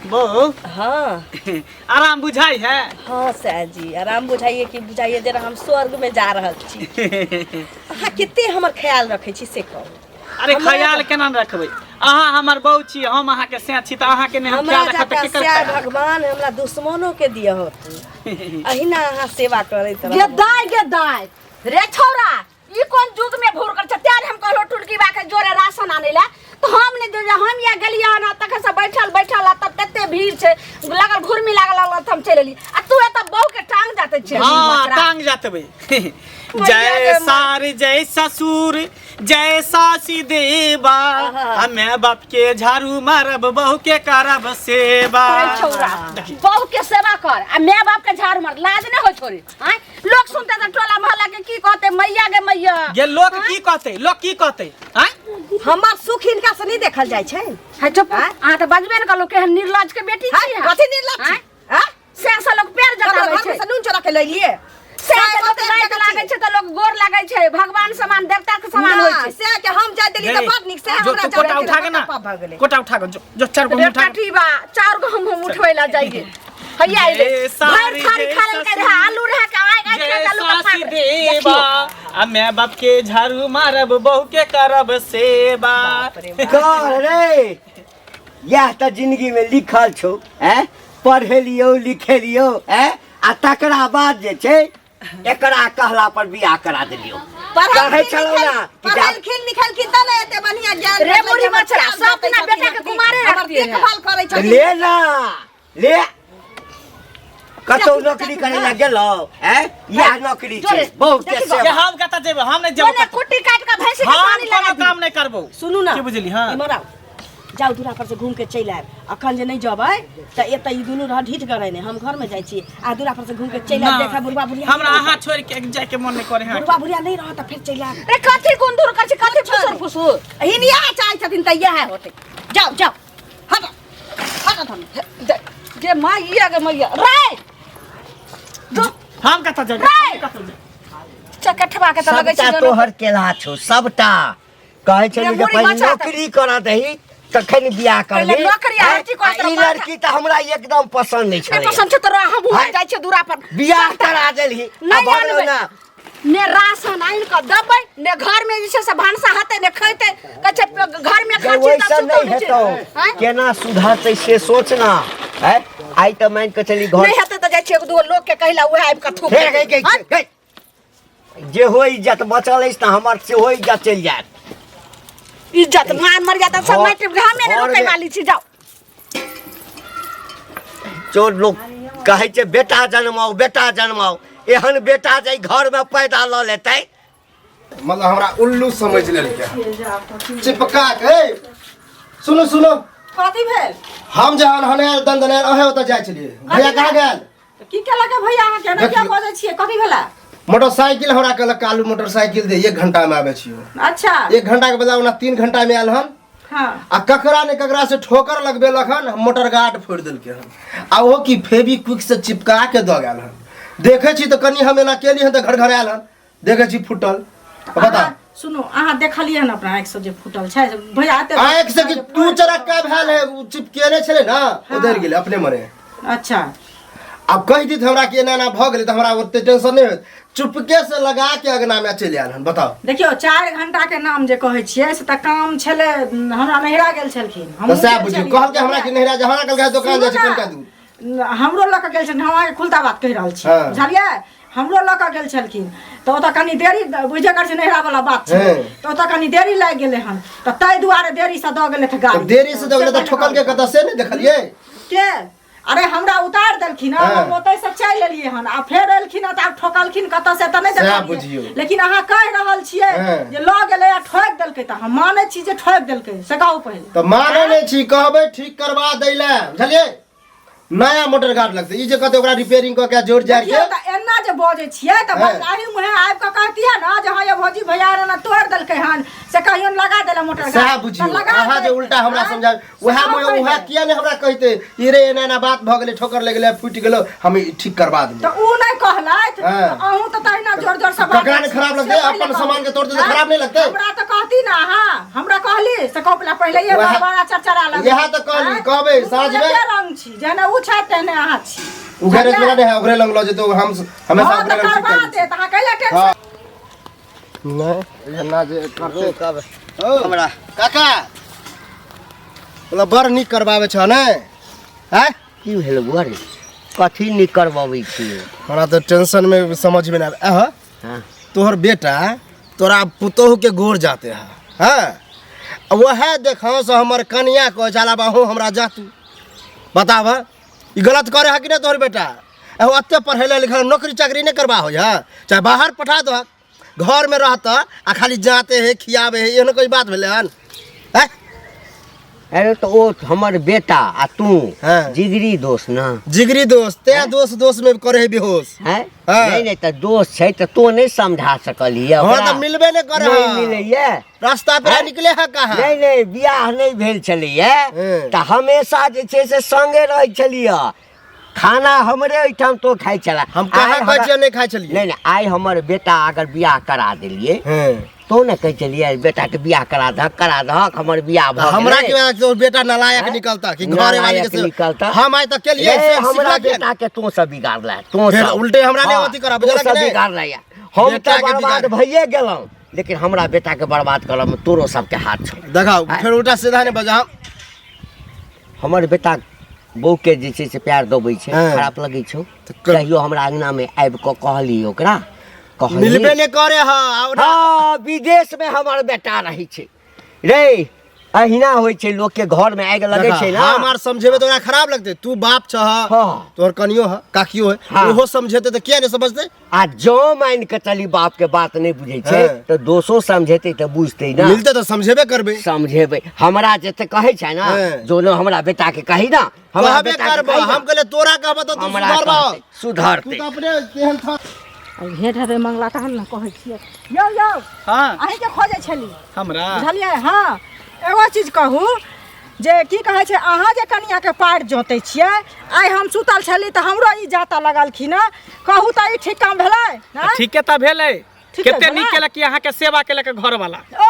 बहू हाँ आराम बुझाई है। हाँ जी आराम बुझाइए कि बुझाइए जरा हम स्वर्ग में जा रहल छी। अहाँ कितने हमर ख्याल रखे छी से कहू। अरे ख्याल केना रखबै, अहाँ हमर बहू छी, हम अहाँ के से छी त अहाँ के हम ख्याल रखब त केकर ख्याल? भगवान हमरा दुश्मनों के दिया होत अहिना अहाँ सेवा करैत रह। गेदाय रे छोरा ई कोन जुग में भोर कर छ त्यार हम कहलो टुटकी बा के जोरे राशन आने ला तो हम ने जो हम या गेलिया ना तक से बैठल तब तते भीड़ छे लागल घुरमी लागल हम चले ली आ तू एत बहू के टांग जाते छे। हां टांग जातबे। जय सार जय ससुर जय सासी देवा, मैं बाप के झाड़ू मारब बहू के करब सेवा। छोरा बहू के सेवा कर आ मैं बाप के झाड़ू मार लाज न हो छोरी। हां लोग सुनते त टोला मोहल्ला के की कहते मैया गे मैया गे लोग की कहते, लोग की कहते? हां हमर सुख इनका से नहीं देखल जाय छै। है चुप आ त बजबे न कलो के निर्लज के बेटी छी। कथि निर्लज छी? हां से लोग पैर जताबै छै, घर से नून चोरा के लइलिए से लोग लाइट लागै छै त लोग गोर लागै छै, भगवान समान देवता के समान होय छै। से के हम जाय देली त बात निक से हमरा कोटा उठा के ना कोटा उठा के जो चार गो उठा ठीक बा चार गो हम उठबै ला जाइए। हैया भर थारी खालन के रहा आलू रहा के आए आलू का सासी देवा, आ मैं बाप के झाड़ू मारब बहू के करब सेवा। कर रे यह त जिंदगी में लिखल छौ, हैं पढ़े लियो लिखे लियो, हैं आ तकरा बाद जे छै एकरा कहला पर बियाह करा देलियो। कहे छलो ना कि पढ़ल खिल निकल की त न एते बढ़िया ज्ञान रे बुढ़ी मछरा सब ना बेटा के कुमारे रखती है। देखभाल करै छ ले ना ले कतो नौकरी करे ला गेलो, हैं यह नौकरी छै बहुत के ये सेवा। हम कता जेब, हम नहीं जेब, जोने कुट्टी काट के भैंसी के हम पानी लगा कोनो काम नहीं करबो। सुनू ना की बुझली? हां इमर आओ जाओ दूरा पर से घूम के चल आए। अखन जे नहीं जबै त एत ई दुनु रह ढीठ करे ने हम घर में जाय छी आ दूरा पर से घूम के चल आए। देखा बुढ़वा बुढ़िया हमरा अहाँ छोड़ के जाय के मन नहीं करे। हां बुढ़वा बुढ़िया नहीं रह त फिर चल आए। रे कथि कोन दूर कर छी कथि फुसुर फुसुर हिनिया चाहे छथिन त यह होते। जाओ जाओ हट हट हम जे मैया गे मैया रे हम कता जेब, रे! कता जेब? चकठवा के त लगै छै सबटा तोहर केला छौ सबटा। कहे छली जे पहले नौकरी करा दही तखन बियाह करबे। पहिले नौकरी आ हटी कर ई लड़की त हमरा एकदम पसंद नहीं छले। पसंद छ तोरा हम हुआ जाय छै दूरा पर बियाह करा देली अब भगलो ना ने राशन आइन के दबै ने घर में जे छै से भानसा हते ने खैते कछे घर में जब खाची वैसा नहीं हेतौ केना सुधरतै से सोचना है। आई त मान के चली घर नहीं हेते त जाय छै एक दो लोग के कहला ओहे आबि के थूक जे हो इज्जत बचल अछि त हमर से हो इज्जत चल जात। इज्जत मान मर जाता सब माटी घाम में रोके वाली छी। जाओ चोर लोग कहे छै बेटा जन्माओ एहन बेटा जे घर में पैदा ल लेतै मतलब हमरा उल्लू समझ लेलकै चिपका के। सुनो सुनो कथि भेल हम जहन हनेल दंदनेल अहे ओत जाय छलिए भैया कहाँ गेल की केला के भैया अहाँ केना क्या बजै छियै कथि भेला? मोटरसाइकिल हमरा कहलक कालू मोटरसाइकिल दे 1 घंटा में आबे छियो। अच्छा 1 घंटा के बदला ओना 3 घंटा में आयल हन। हां आ ककरा ने ककरा से ठोकर लगबेलक हन मोटर गार्ड फोड़ देलके हन आ वो की फेविक्विक से चिपका के द गेल हन। देखे छी तो कनी हम एना केली हन त घर घर आयल हन देखे छी फुटल। बता सुनो अहाँ देखलिए न अपना आँख से जे फुटल छै भैया आते आँख से कि तू चरक्का भेल है चिपकेने छले ना उधर गेले अपने मरे। अच्छा अब कह दी हमरा के एना ना भ गेले त हमरा ओते टेंशन नहीं होत चुपके से लगा के अगना में चल आयल हन। बताओ देखियो 4 घंटा के नाम जे कहै छियै से त काम छले हमरा नहिरा गेल छलखिन हम तो साहब बुझियो कहल के हमरा के नहिरा जहां कल के दुकान जाय छै कल का दूध हमरो लक गेल छन हम आके खुलता बात कहि रहल छी बुझलियै हमरो लक गेल छलखिन त ओत कनी देरी बुझे कर छै नहिरा वाला बात छै त ओत कनी देरी लाग गेले हन त तै दुआरे देरी से द गेले त गाड़ी देरी से द गेले त ठोकल के कत से नहीं देखलिए के अरे हमरा उतार देलखिन हम ओतै से चल एलिए हन आ फेर एलखिन त आब ठोकलखिन कत से त नहीं देखलिए। लेकिन अहाँ कह रहल छियै जे ल गेले आ ठोक देलकै त हम मानै छी जे ठोक देलकै से कहू पहिले त मानै नहीं छी कहबै ठीक करवा दैला बुझलिए नया मोटर गार्ड लगते ई जे कहते ओकरा रिपेयरिंग क के जोड़ जाड़ के त एना जे बजै छियै त बजाही मुहे आबि क कहतिया ना जे हां ये भौजी भैया ने तोड़ देलकै हन से कहियो लगा देला मोटर गार्ड साहब बुझियो अहाँ जे उल्टा हमरा समझा वह किया ने हमरा कहते ई रे एना ना बात भ गेले ठोकर लग गेले फुट गेलो हम ठीक करवा देब त उ नहीं कहलैत अहू त तहिना जोर जोर से ककरा ने खराब लगते अपन सामान के तोड़ दे खराब नहीं लगते हमरा त कहती ना हां हमरा कहली से कहला पहिले ये बड़ा चरचरा लग यहां त कहली कहबे साँझ में छी जने उ छा तेने अहाँ छी उघरे जगह नहीं है, उघरे लंग लो जे तो हम हमेशा हाँ, उघरे तो लंग करवा ठीक दे तहाँ कैला है। टेंशन हां नहीं ना जे करते कब ओ हमरा काका बोला बड़ नीक करबावे छ ने हैं की भेल बुआरी कथी नहीं करवावे छी हमरा तो टेंशन में समझ में ना आवे हां तोहर बेटा तोरा पुतोह के गोर जाते हैं हाँ वह देखो से हमर कनिया को चला बाहू हमरा जातू बताब ई गलत करे है कि नहीं तोहर बेटा एहो अत्ते पढ़े लिखल नौकरी चाकरी नहीं करबा हो या चाहे बाहर पठा दो घर में रहता आ खाली जाते है खियावे है एहन कोई बात भेले हन हैं अरे तो ओ हमर बेटा आ तू हाँ। जिगरी दोस्त ना जिगरी दोस्त ते दोस्त में करे है बेहोश है हाँ। नहीं नहीं तो दोस्त छै तो तू नहीं समझा सकलिए हां तो मिलबे नहीं करे नहीं है मिलैया रास्ता पे निकले है कहां नहीं नहीं बियाह नहीं भेल छलिए हाँ। तो हमेशा जे छै से संगे रह छलिए खाना हमरे ओइठाम तो खाइ छला हम कहां बच्चे नहीं खाइ छलिए नहीं नहीं आई हमर बेटा अगर बियाह करा देलिए हां तो न कह चलिए बेटा के बियाह करा दहक हमर बियाह भ हमरा के तो बेटा नालायक निकलता कि घरे वाले के से निकलता हम आए तो के लिए ए, से हमरा सिखला के बेटा के तू सब बिगाड़ला तू फिर सब उल्टे हमरा नहीं होती करा बुझला सब कि नहीं बिगाड़ला या हम बेटा तो के बर्बाद बिगाड़- भइए गेलौ लेकिन हमरा बेटा के बर्बाद करम में तोरो सबके हाथ छौ देखा फिर उल्टा सीधा नहीं बजा हमर बेटा बहू के जे छै से प्यार दबै छै हाँ। खराब लगै छौ तो कर- कहियो हमरा अंगना में आबि कऽ कहली ओकरा कहली मिलबे नहीं करे हां हाँ विदेश में हमर बेटा रही छै रे अहिना होइ छै लोग के घर में आगि लगे छै ना हमार समझेबे तो ओकरा खराब लगते तू बाप छ हाँ। तोहर कनियो है काकियो है हाँ। ओहो समझेते तो किया नहीं समझते आ जो मान के चली बाप के बात नहीं बुझे छै हाँ। तो दोसो समझेते तो बुझते ना मिलते तो समझेबे करबे समझेबे हमरा जते कहे छै ना हाँ। जो न हमरा बेटा के कही ना हमरा कहबे बेटा के करबो कही ना, हम कहले तोरा कहबो तो तू हमरा सुधरबा कहते, सुधरते तू तो अपने तेहन था भेट हेबे मंगला तहन न कहै छियै यौ यौ हाँ अहीं के खोजै छली हमरा बुझलियै हाँ एगो चीज कहू जे की कहै छै अहाँ जे कनिया के पार जोतै छियै आइ हम सुतल छली तऽ हमरो ई जाता लगलखिन न कहू तऽ ई ठीक काम भेलै ना ठीके तऽ भेलै ठीके कते भेलै। नीक केलक कि अहाँके सेवा केलक घर वाला ओ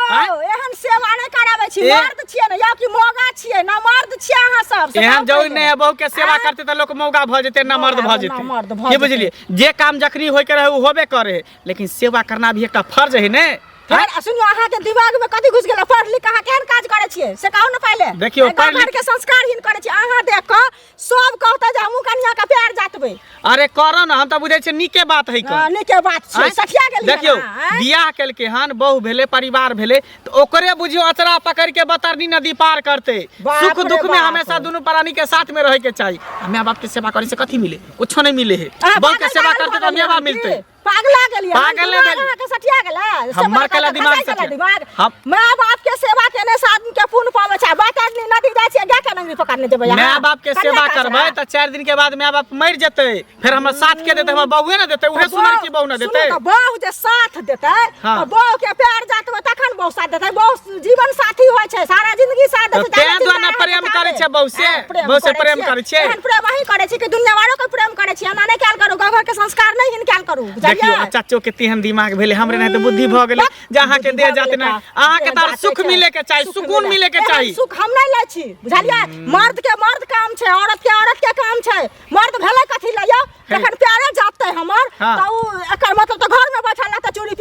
एहन सेवा नहि कराबै छी ए- मर्द छियै ने या कि मौगा छियै ना मर्द छियै अहाँ सब से एहन कहू जरूरी पहिले। नहीं है बहू के सेवा आँ? करते तो लोग मौगा भ जेते ना मर्द भ ना जेते मर्द भ की जेतै। बुझलिए जे काम जखनी होय के रहे उ होबे करे लेकिन सेवा करना भी एकटा फर्ज है ने फिर सुनियो अहाँ के दिमाग में कथी घुस गेल पढ़ लिख अहाँ केहन काज करै छियै से कहू ने पहिले देखियौ, पढ़ लिख- घर के संस्कारहीन करै छी अहाँ देख कऽ सब कहता जे हमहूँ कनिया के प्यार जातबै अरे करो ना हम तो बुझे छे नीके बात है कर नीके बात छै आँय? सठिया गेलियै देखियो ना, आँय? बियाह केलके हन बहु भेले परिवार भेले तो ओकरे बुझियो अचरा पकड़ के बतरनी नदी पार करते बाप सुख रे दुख में बाप। हमेशा दोनों प्राणी के साथ में रहे के चाहिए माँ बाप के सेवा करे से कथी मिले कुछो नहीं मिले है अहाँ बहु के पागल सेवा पागल करते तो पागल मेवा की? मिलते पागला गेलियै पागल नहीं भेल। अहाँ के सठिया गेलै हमर केला दिमाग सठिया। दिमाग हम- माय बाप के सेवा केने से आदमी के पुण्य पावे छै बात आदमी नदी जाइ छै गा के नंगरी पकड़ने देबै अहाँ? माँ बाप के कन्या सेवा का करबै सेवा। तो 4 दिन के बाद माँ बाप मर जेते फिर हमर साथ के देते हमर बहुए ना देते उहे सुनर की बहु ना देते सुनू तऽ बहु जे साथ देतै हाँ। तऽ बहु के प्यार जातबै तखन बहु साथ देतै बहु जीवन साथी होइ छै सारा जिंदगी साथ तो देतै तें दुआरे प्रेम करै छै बहु से बहु से प्रेम करै छै एहन प्रेम अहीं करै छी कि दुनिया वालों के प्रेम करै छी एना नहि कैल करू घर के संस्कार नहीं हिन कैल करू देखियो बुझलियै चाचो के तेहन दिमाग भेले हमरे नहीं तो बुद्धि भ गेले जहाँ के दे जाते नहीं अहाँ के तार सुख मिले के चाहिए सुकून मिले के चाहिए सुख हम नहीं लै छी बुझलियै मर्द के मर्द काम छै औरत के काम छै मर्द भेलै कथी लए यौ जखन प्यारे जातै हमर हाँ। तऽ उ एकर मतलब तऽ घर में बैठल रहतै चूड़ी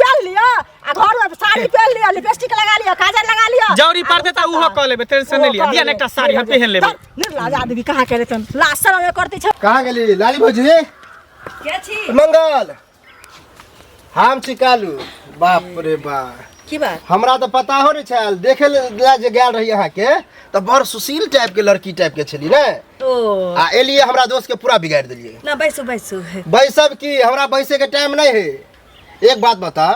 पहन लिअ आ घर में साड़ी पहन लिअ लिपस्टिक लगा लिअ काजल लगा लिअ जौरी पड़ते तो उहो क लेबे टेंशन नहीं लिया दिया ने एकटा साड़ी हम पहन लेबे निर्लाज आदमी कहाँ के रहतन लाज शरम करते छै कहाँ गेली लाली भौजी के छी मंगल हम चिकालू बाप रे बाप की बात हमरा तो पता हो नहीं छल देखे ला जे गेल रही अहाँ के तो बड़ सुशील टाइप के लड़की टाइप के छली ने ओ आ एलिए हमरा दोस्त के पूरा बिगाड़ दिलिए ना बैसू बैसू बैसब की हमरा बैसे के टाइम नहीं है एक बात बता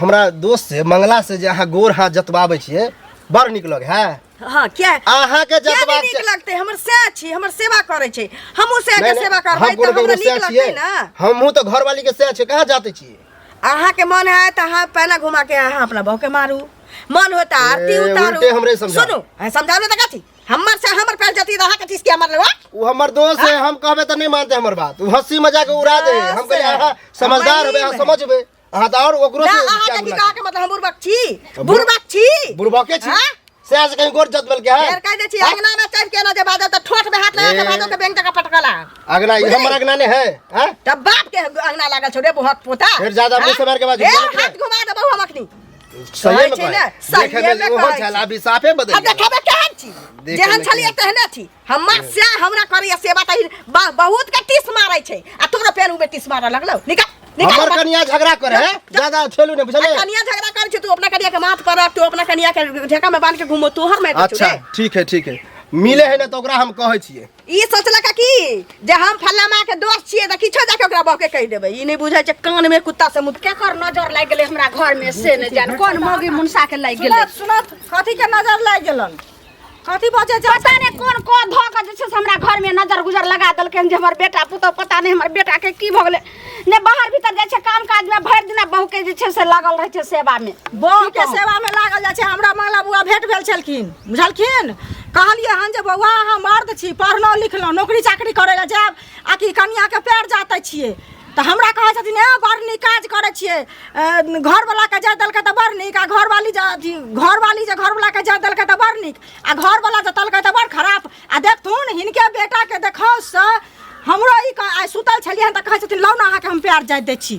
हमरा दोस्त से मंगला से जे अहाँ गोर हाथ जतबाबै छियै बड़ नीक लगे है हाँ क्या अहाँ के क्या जतबा नीक लगते हमर से छी हमर सेवा करे छै हमहू से के सेवा करबै हम त हमरा कोनो नीक से लगतै छियै ना हमहू तो घर वाली के से छै कहाँ जाते छियै अहाँ के मन है त अहाँ पहला घुमा के अहाँ अपना बहू के मारू मन होता आरती ए, उतारू उल्टे हमरे समझाओ। सुनू समझाने त कथी हमर से हमर पैर जती रहा के चीज के हमर लेवा वो हमर दोस्त है हम कहबे तो नहीं मानते हमर बात वो हंसी मजाक उड़ा दे हम कहले अहाँ समझदार होबे अहाँ समझबे अहाँ तो और ओकरो ना से अहाँ क्या के की गुनाह कहा के मतलब हम बुरबक छी बुर- बुरबक छी बुरबके छी हाँ? से कहीं गोर जतबल के है फेर कह दे छी अंगना में चढ़ के ना जे बाजो त ठोठ में हाथ लगा के बाजो के बैंक का पटकला अगना ये हमर अगना ने है हैं तब बाप के अंगना लागल छौ रे बहुत पोता फिर ज्यादा मुंह से मार के बाजू हाथ घुमा देबो हम अखनी सही में देखे में वो छला भी साफे बदल अब देखाबे केहन छी जेहन छलिए तेहने छी हमर से हमरा करिया सेवा त बहुत के टीस मारै छै आ तोरा पेन में टीस मारऽ लगलौ निकाल हमर कनिया झगड़ा करे है ज्यादा छेलू ने बुझले कनिया झगड़ा करे छै तू अपना कनिया के माथ पर तू अपना कनिया के ढेका में बांध के घुमो तू हर में अच्छा ठीक है मिले है ना तो ओकरा हम कहै छियै ई सोचलक की जे हम फल्लामा के दोस्त छियै त किछो जाके ओकरा बहके कहि देबै ई नै बुझै छै कान में कुत्ता से मुत केकर नजर लाग गेलै हमरा घर में से न जान कोन मौगी मुनसा के लाग गेलै सुनत कथी के नजर लाग गेलन कथी बजे छै पता नै कोन को धक जे छै हमरा घर में नजर गुजर लगा देलकै जे हमर बेटा पुतो पता नै हमर बेटा के की भ गेलै ने बाहर भीतर जाय छै काम काज में भर दिन बहू के जे छै से लागल रहै छै सेवा में बहू के सेवा में लागल जाय छै हमरा मंगला बुआ भेट भेल छलखिन बुझलखिन कहलिए हन जे बउआ हम मर्द छी पढ़लो लिखलो नौकरी चाकरी करे ला जाब आ कि कन्या के पैर जाते छिए त हमरा कहै छथिन ए बड़ नीक काज करे छिए घर वाला के जा देलकै त बड़ नीक आ घर वाली जे घर वाला के जा देलकै त बड़ नीक आ घर वाला जे तलकै त बड़ खराब आ देखथुन हिनके बेटा के देखौ से हमरो ई सुतल छलिए त कहै छथिन लौ ना अहाँ के हम प्यार जाय दै छी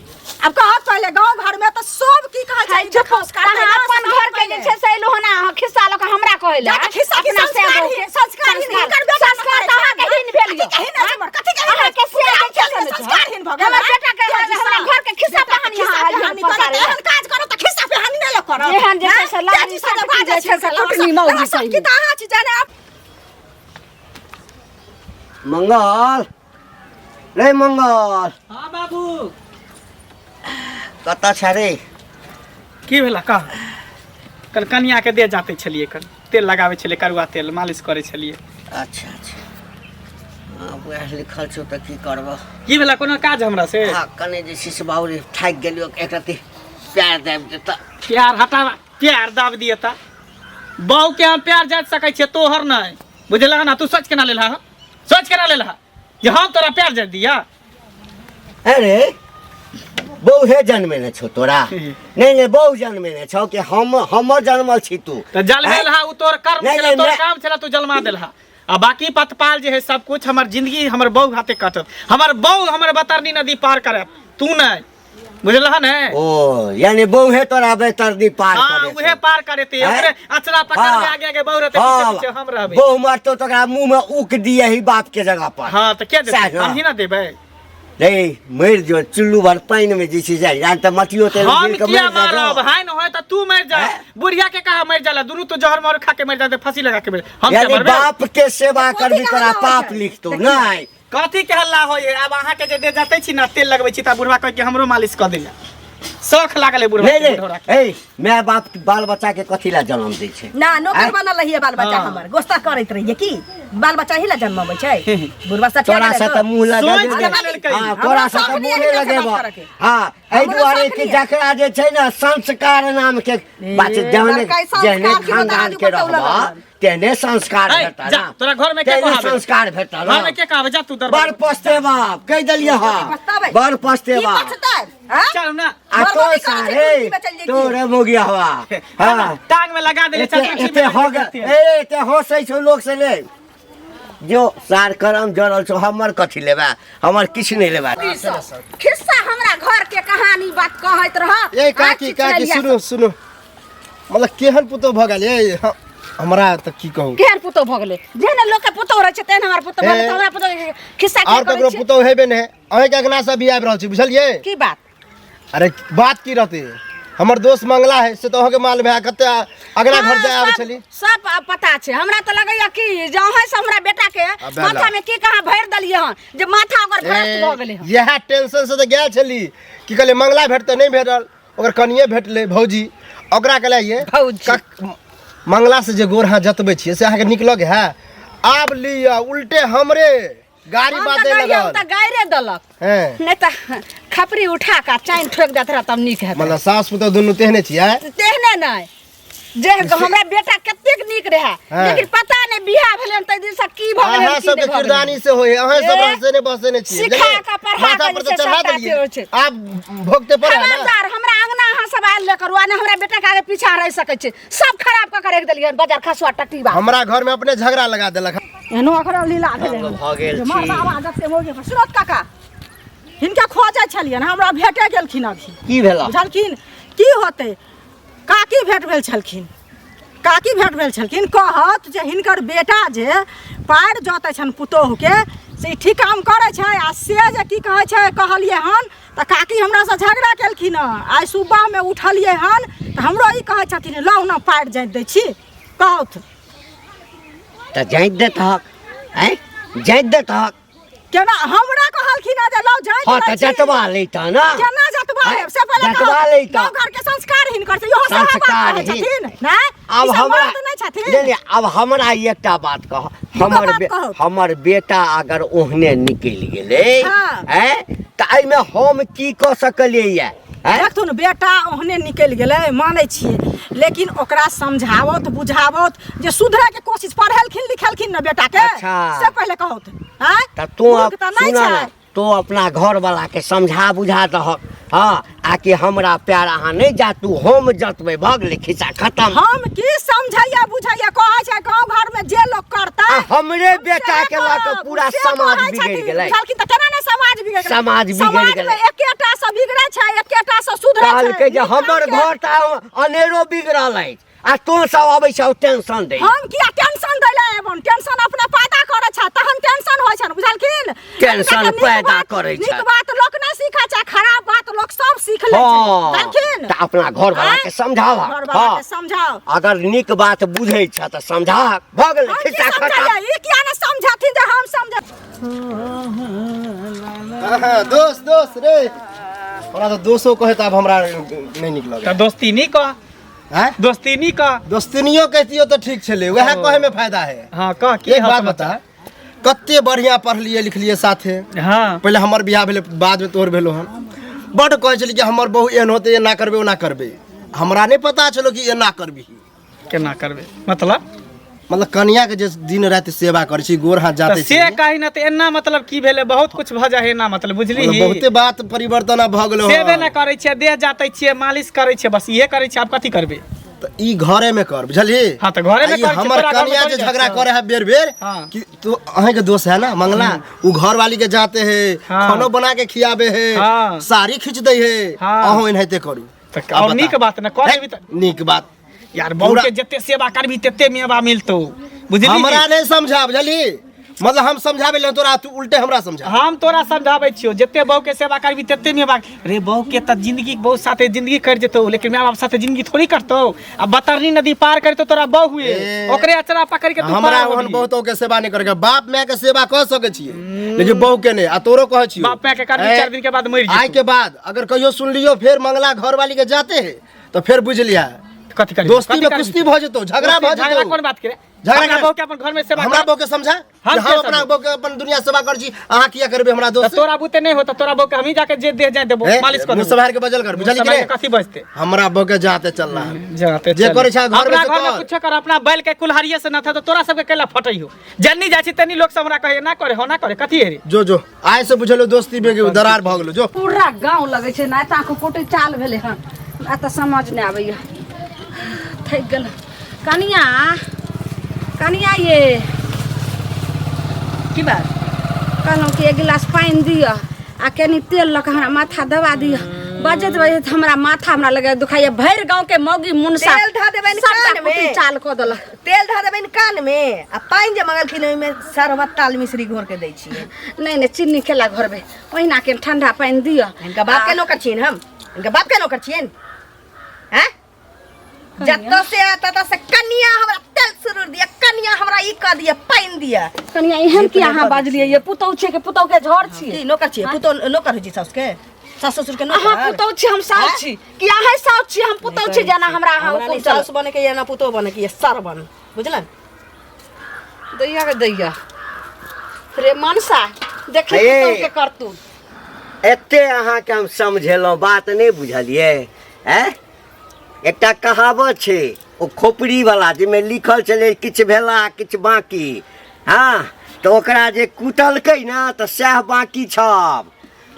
अब कहत पहले गांव घर में त सब की कहै छै देखौ अपन घर के जे छै से लोहना खिस्सा ल के हमरा कहैला खिस्सा की संस्कार त अहाँ के हिन भेल कथि के अहाँ के संस्कारहीन भ गेल हमर बेटा के हमरा घर के खिस्सा कहानी एहन काज करो त खिस्सा कहानी नै ल करो एहन जे छै से लागी से जे छै से लटनी मौगी सही की त अहाँ छी जाने मंगल रे मंगल हाँ बाबू कता छ रे की भेला का कल कनिया के दे जाते छलिए कल तेल लगावे छलिए करुआ तेल मालिश करे छलिए अच्छा वह लिखल छौ त की करबो की भेला कोनो काज हमरा से हां कने जे शिश बाउरी थाक गेलियो एकटा ती प्यार देब त प्यार हटावा प्यार दाब दिए ता बहू के हम प्यार जात सकै छे तोहर नहीं बुझला ना तू सोच के ना लेला सोच के ना लेला जे हम तोरा प्यार जात दिया अरे बहु हे जन्मे ने छौ तोरा नहीं बहु जन्मे ने छौ कि हमर जन्मल छी तू त जन्मेल हा उ तोर कर्म छला तोर काम छला तू जन्मा देलहा आ बाकी पतपाल जे है सब कुछ हमर जिंदगी हमर बहु हाथे काटत हमर बहु हमर बतरनी नदी पार करे तू नहीं बुझलहा ने ओ यानी बहु है तोरा बैतरनी पार करे हां उहे पार करे ते ओकरे अचरा पकड़ के आगे आगे बहु रहते पीछे पीछे हम रहबे बहु मरतो तोरा मुंह में उक दिए ही बाप के जगह पर हां त के दे हम ही ना देबे रे मर जो चुल्लू भर पानी में जी जाए जान त मटियो तेल हम किया मारब हाय न होय त तू मर जा बुढ़िया के कहा मर जाला दुनु तो जहर मार खा के मर जाते फांसी लगा के मर हम के मरबे बाप के सेवा करबी तोरा पाप लिखतो नहीं कथी के हल्ला होय अब अहाँ के जे दे जाते छी ना तेल लगबै छी त बुढ़वा कह के हमरो मालिश क देला शौक लागले बुढ़वा के बुढ़वा ए मैं बाप बाल बच्चा के कथी ला जन्म दै छै ना नौकर बनल रहिए बाल बच्चा हमर गोस्ता करैत रहिए की बाल बच्चा ही ला जन्मबै छै बुढ़वा सा तोरा से त मुंह लगा दे हां तोरा से त मुंह नहीं लगेबो हां एई दुआरे कि जकरा जे छै ना संस्कार नाम के बात जहने जहने खानदान के रहबा तेने संस्कार भेटता ना तोरा घर में के कहबे संस्कार भेटता घर में के कहबे जा तू दरबार बड़ पछते बाप कह देलिए हां बड़ पछते बाप चल ना आ तो सारे तोरे मोगिया हवा हां टांग में लगा देले एते हो गए एते होसै छौ लोग से ले जो सार करम जरल छौ हमर कथि लेबा हमर किछ नहीं लेबा खिस्सा हमरा घर के कहानी बात कहैत रह ए काकी सुनो मतलब केहन पुतो भ गेल ए हमरा त की कहू केहन पुतो भ गेलै जेने लोग के पुतो रहै छै तेने हमर पुतो भ गेलै हमरा पुतो खिस्सा के और ककरो पुतो हेबे ने अहे के अगना से भी आबि रहल छी बुझलिए की बात अरे बात की रहते हमर दोस्त मंगला है से तो के माल भे कते अगना घर जाय आबै छली सब पता छै हमरा त लगैया कि जहाँ से हमरा बेटा के माथा में की कहां भर दलिए हन जे माथा ओकर भ्रष्ट भ गेलै हन यह टेंशन से त गेल छली कि कहले मंगला भेटते नहीं भेटल ओकर कनिए भेटले भौजी ओकरा कहले ये मंगला से जे गोर हां जतबै छियै से अहाँ के निक लगे है आब लिया उल्टे हमरे गाड़ी बाते लगल त गायरे दलक नै त खपरी उठा का चैन ठोक देत रह तब निक है मतलब सास पुतो दुनु तेहने छियै तेहने नै जे हमरा बेटा कतेक निक रहे लेकिन पता नै बियाह भेलन त दिन से की भ गेलै अहाँ सब के किरदानी से होय अहाँ सब रहसे नै बसे नै छियै सिखा का पढ़ा माथा पर तो चढ़ा देलिए आप भोगते पड़े ना हमरा अंगना अहाँ सब ध्यान ले करू आने हमरा बेटा के आगे पीछा रह सकै छै सब खराब क के रख देलियन बाजार खसुआ टटीबा हमरा घर में अपने झगड़ा लगा देलक एनो अखरा लीला भेलै भ गेल छी। मार आवाज से मोगे सुरत काका हिनका खोजै छलियन हमरा भेटे गेलखिन अभी की भेला बुझलखिन की होतै काकी भेट भेल छलखिन काकी भेट भेल छलखिन कहत जे हिनकर बेटा जे पार जोतै छन पुतोह के से ठीक काम करै छै आ से जे की कहै छै कहलिए हन त काकी हमरा से झगड़ा केलखिन आइ सुबह में उठलिए हन त हमरो ई कहै छथिन लौ ना पार जाइत दै छी कहत त जाइत देतहक हैं जाइत देतहक केना हमरा कहलखिन जे लौ जाइत हां त जतवा लेता ना केना जतवा हैं? से पहले जतवा लेता गाँव घर के संस्कार हिनकर से इहो संस्कार संस्कार ही। छथिन ना अब हमरा नहीं छथिन नहीं, अब हमरा एकटा बात कह बात कहू। हमर बेटा अगर ओहने निकलि गेलै हाँ। हैं त एहिमे हम की क सकलियै हैं देखथुन बेटा ओहने निकलि गेलै मानै छियै लेकिन ओकरा समझावत बुझावत जे सुधरे के कोशिश पढ़ेलखिन लिखेलखिन न बेटा के अच्छा। से पहले कहत हैं त तू सुना ना तो अपना घर वाला के समझा बुझा दहक हाँ आकि हमरा प्यार अहाँ नहीं जातू हम जतबै भ गेलै खिस्सा खत्म हम की समझैया बुझैया कहै छै गांव घर में जे लोग करतै आ हमरे बेटा के लऽ के पूरा समाज बिगड़ि गेलै लेकिन त केना ने समाज बिगड़ि गेलै समाज बिगड़ि समाज गेलै। में एकेटा से बिगड़ै छै एकेटा से सुधरै छै कहलकै जे हमर घर त अनेरो बिगड़ल अछि आ तू सब अबै छौ टेंशन दे हम किया टेंशन दैला एबन टेंशन अपने पैदा करै छै तहन टेंशन होइ छै बुझलखिन टेंशन पैदा करै छै। नीक बात लोक नहीं सीखै छै खराब बात लोक सब सीख लै छै हाँ बुझलखिन त अपना घर वाला के समझावा घर वाला के समझाओ अगर नीक बात बुझै छ त समझा भ गेलै हम की खिस्सा खत्म समझैया ई किया ने समझथिन जे हम समझ दोस्त दोस्त रे हमरा तो दोस्तो कहे त अब हमरा नहीं निक लगे तो दोस्ती नहीं कह हैं दोस्ती नहीं कह दोस्तिनियो कहतियो तो ठीक छले वह कहे में फायदा है हाँ कह के एक बात बता कते बढ़िया पढ़लिए लिखलिए साथे हाँ पहले हमर बियाह भेले बाद में तोहर भेलो हन बड़ कहै छली कि हमर बहु एहन होते एना करबे ओना करबे हमरा नहीं पता चलो कि एना करबी केना करबे मतलब कन्या के जे दिन रात सेवा करे छी गोर हाथ जाते से कही ना तो एना मतलब की भेले बहुत कुछ भ जाए ना मतलब बुझली बहुते बात परिवर्तन भ गेलो सेवे ना करे छे देह जाते छे मालिश करे छे बस ये करे छे आप कथी करबे त ई घरे में कर बुझली हाँ तो घरे में ई कर छे, हमर तोरा घर में कन्या कर जे छे। झगड़ा करे है बेर बेर हाँ। कि तो अहे के दोस्त है ना मंगला उ घर वाली के जाते है हाँ। खानो बना के खियाबे है हाँ। साड़ी खींच दे है हाँ। अहो एनाहिते करू तो अब और बता। नीक बात ना कर देबी त नीक बात यार बहु पूरा- के जते सेवा करबी तते मेवा मिलतो बुझली हमरा नहीं समझा बुझली मतलब हम समझाबे ले तोरा तू उल्टे हमरा समझा हम तोरा समझाबै छियो जते बहु के सेवा करबी तते मेवा रे बहु के त जिंदगी बहुत साथे जिंदगी कर जेतो लेकिन माय बाप साथे जिंदगी थोड़ी करतो अब बतरनी नदी पार करतो तोरा बहु हुए ए, ओकरे अचरा पकड़ के तू हमरा पार ओहन होबी। बहुतो के सेवा नहीं करे बाप माय के सेवा कर सके छिए लेकिन बहु के नहीं आ तोरो कहे छियो बाप माय के करबी 4 दिन के बाद मर आय जेतो के बाद अगर कहियो सुन लियो फिर मंगला घर वाली के जाते है तो फिर बुझ लिया कथी करबी दोस्ती कथी में करबी? कुश्ती भ जेतो झगड़ा भ झगड़ा जेतो कोन बात करे झगड़ा झगड़ा कर- बहु के अपन घर में सेवा हमरा कर। बहु के समझा हम कि हम के अपना समझा? बहु के अपन दुनिया सेवा कर छी अहाँ किया करबे हमरा तो दोस्त तोरा बुते नहीं होता तोरा बहु के हम ही जाके जे दे जाए देबो मालिश कर मुंह संभाल के बजल कर बुझली कि नहीं? कथी बजते हमरा बहु के जाते चल रहा है जाते जे करे छै घर में अपना से घर में कर। कुछ कर अपना बैल के कुल्हारिये से न था तो तोरा सब के केला फटई हो जन्नी जाय छी तनी लोग सब हमरा कहे ना करे हो ना करे कथी है रे जो आय से बुझलो दोस्ती में के दरार भ गेलो जो पूरा गांव लगे छै ना ता को कोटे चाल भेले हन आ त समझ नहीं आबैया थक गेल कनिया कनिया ये की बात कहलहुँ कि एक गिलास पानी दिया आ कनी तेल लक हमरा माथा दबा दिया बजत बजत हमरा माथा हमरा लगे दुखाइए भरि गांव के मौगी मुनसा तेल धऽ देबनि सबटा कान में। कुटी चाल क देलक तेल धऽ देबनि कान में आ पानि जे मंगलखिन ओहिमे शरबत ताल मिश्री घोर के दै छियै नहीं नहीं चीनी केला घरबे ओहिना के ठंडा पानी दिया इनका बाप के नौकर छियनि हम इनका बाप के नौकर छियनि हैं जत्तो से ततो से कनिया हमरा तेल सुरूर दिया कनिया हमरा ई क दिया पानि दिया कनिया एहन कि अहाँ बाजलिए ये पुतौ छै के पुतौ के झड़ छिए की नौकर छियै पुतो नौकर होइ छै साउस के सास ससुर के अहाँ नौकर पुतौ छी हम साउस छी कि अहाँ साउस छी हम पुतौ छी जेना हमरा अहाँ हमरा नहीं हुकुम साउस बने के या ना पुतो बने के या सर बन बुझलन दैया के दैया रे मनसा देखी हे। पुतौ के करतू एते अहाँ के हम समझेलहुँ बात नहीं बुझलिए हैं एकटा कहावत छै ओ खोपड़ी वाला जिसमें लिखल छलै किछु भेला किछु बाकी हाँ तो ओकरा जे कुटलकै ना तो सएह बाकी छब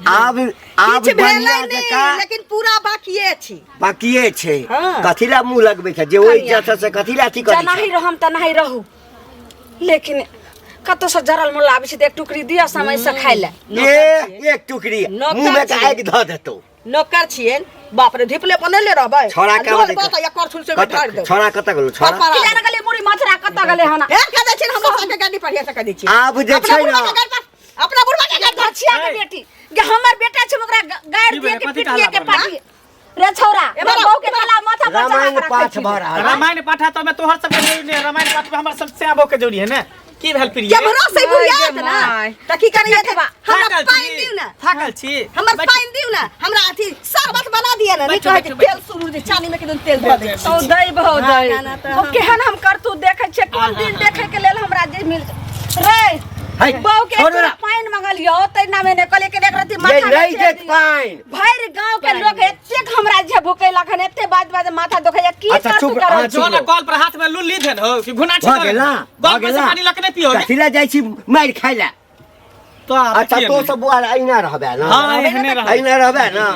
आब किछु भेलै बढ़िया नहि, जकाँ लेकिन पूरा बाकिए छी। बाकिए छै। हाँ। कथी ला मुंह लगबै छै जे ओइ जैसा से कथी ला अथी करै नहीं छै? रहम त नहीं रहू, लेकिन कतो से जरल मुल्ला आबै छै त एक टुकड़ी दिया समय से खाइ ले। एक टुकड़ी नौकर मुंह में छियै। आगि धऽ देतौ। नौकर छियै, बाप रे धिपले बनले रहबै। छोड़ा के लोल बदे- बात या करछुल से ठाड़ दे। छोड़ा कतऽ गेलो छोड़ा? किया न गले मुड़ी मछरा कत गले हना? ए कह दै छी हमरा संगे गाड़ी पढ़िया से कह दै छी। आब जे अपना छै बुढ़वा ना के गाड़ी पर, अपना बुढ़वा के गाड़ी पर। धछिया के बेटी गे हमर बेटा छै ओकरा गाड़ दिए के कथी पिटिए के कहला पाटी रे छौरा ए बहू के गला माथा पर रामायण चढ़ा के पाठ रखै छी। भऽ रहल है। रामायण पाठ तो मैं तोहर सब रामायण पाठ में हमर सब से आबो के जोड़ी है ना की भेल प्रिय? के भरोसे बुढ़ियात ना त की करिए थे हमरा थाकल पाइन छी? दिउ ना, थाकल छी? हमर पाइन दिउ ना, हमरा अथी शरबत बना दिए ना, नहीं बैठो, कहे बैठो, तेल सुरू जे चानी में के तेल दे दे। तो दई बहु दई खाना तऽ हम केहन हम करतू देखे छै कोन दिन देखे के लेल हमरा जे मिल रे है, बहु के छोड़ ना। पाइन मंगलियो तै ना में ने कहले के देख रती ये माथा नहीं देख पाइन। भैर गांव के लोग एतेक हमरा जे भुकै लखन एते बात माथा दुखैया की अच्छा, करतू चुप, कर हाँ, जो ना कॉल पर हाथ में लुल्ली देन हो कि घुना छी भऽ गेला बाप में से पानी लक नहीं पियो कथी ला जाइ छी मारि खाइ ला? तो अच्छा तो सब बुआर अहिना रहबे ना? हाँ, एहने रहबै। अहिना रहबे ना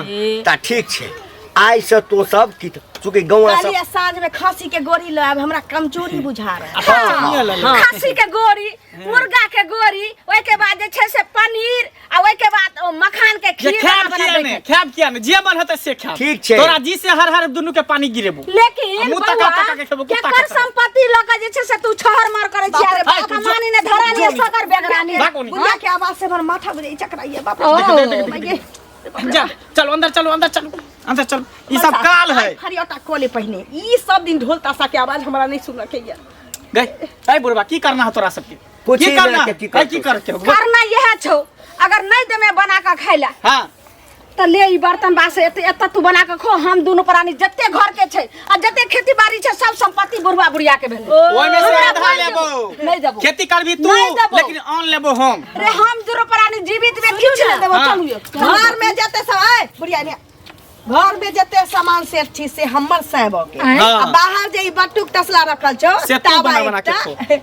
त ठीक छै। आइ से तो सब की चूँकि गौआ सब कालिया साँझ में खसी के गोरी लाब हमरा कमजोरी बुझा रहा है। हाँ। खस्सी के गोरी मुर्गा के गोरी ओइ के बाद जे छै से पनीर आ ओइ के बाद मखान के ये खीर खाब बना किया दे ने खाब किया ने जे मन होते से खाब ठीक छै। तोरा जी से हर दुनु के पानी गिरेबू लेकिन मुँह तका तका के खेबो, कुत्ता केकर के तरह। संपत्ति ल के जे छै से तू छोहर मार करे छी अरे हाय, बाप तू जो- मानी ने धरानी जो- सकर बेगरानी भागोनी। बुढ़िया के आवाज से हमर माथा बुझे चकराइए बाप रे। ओ जा चलो अंदर चलो अंदर चलो अंदर चलो ये सब काल है हरियोटा कोले पहिने ई सब दिन ढोल ताशा के आवाज हमरा नहीं सुन के या। गए ऐ बुढ़वा की करना है तोरा सबके कुछ की ही करना ना है के की ऐ की करतो। कर के करना यह छौ अगर नहीं दे में बना के खाइला हां त ले ई बर्तन बासे एत तू बना के खो हम दोनों प्राणी जत्ते घर के छै आ जत्ते खेती बाड़ी छै सब संपत्ति बुढ़वा बुढ़िया के भेल ओइ में से आधा लेबो नहीं देबो खेती करबी तू नहीं देबो। लेकिन ऑन लेबो हम रे हम दोनों प्राणी जीवित में किछ नहीं देबो हाँ। चलू यो घर में जते सब आए बुढ़िया ने घर में जते सामान सेठ छी से हमर सेबो के हाँ। आ बाहर जे ई बटुक तसला रखल छौ से तू तावा बना के एकटा,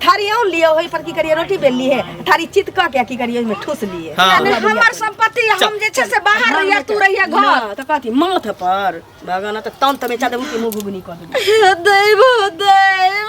थारियो लियो होई पर की करिए रोटी बेल ली है थारी चित क के की करिए में ठूस लिए हाँ। यानी हमर संपत्ति हम जे छै से बाहर रहिया तू रहिया घर त कथी माथ पर भगवान त तन तमे चा देबू कि मुंह घुगनी क देबू दैव दैव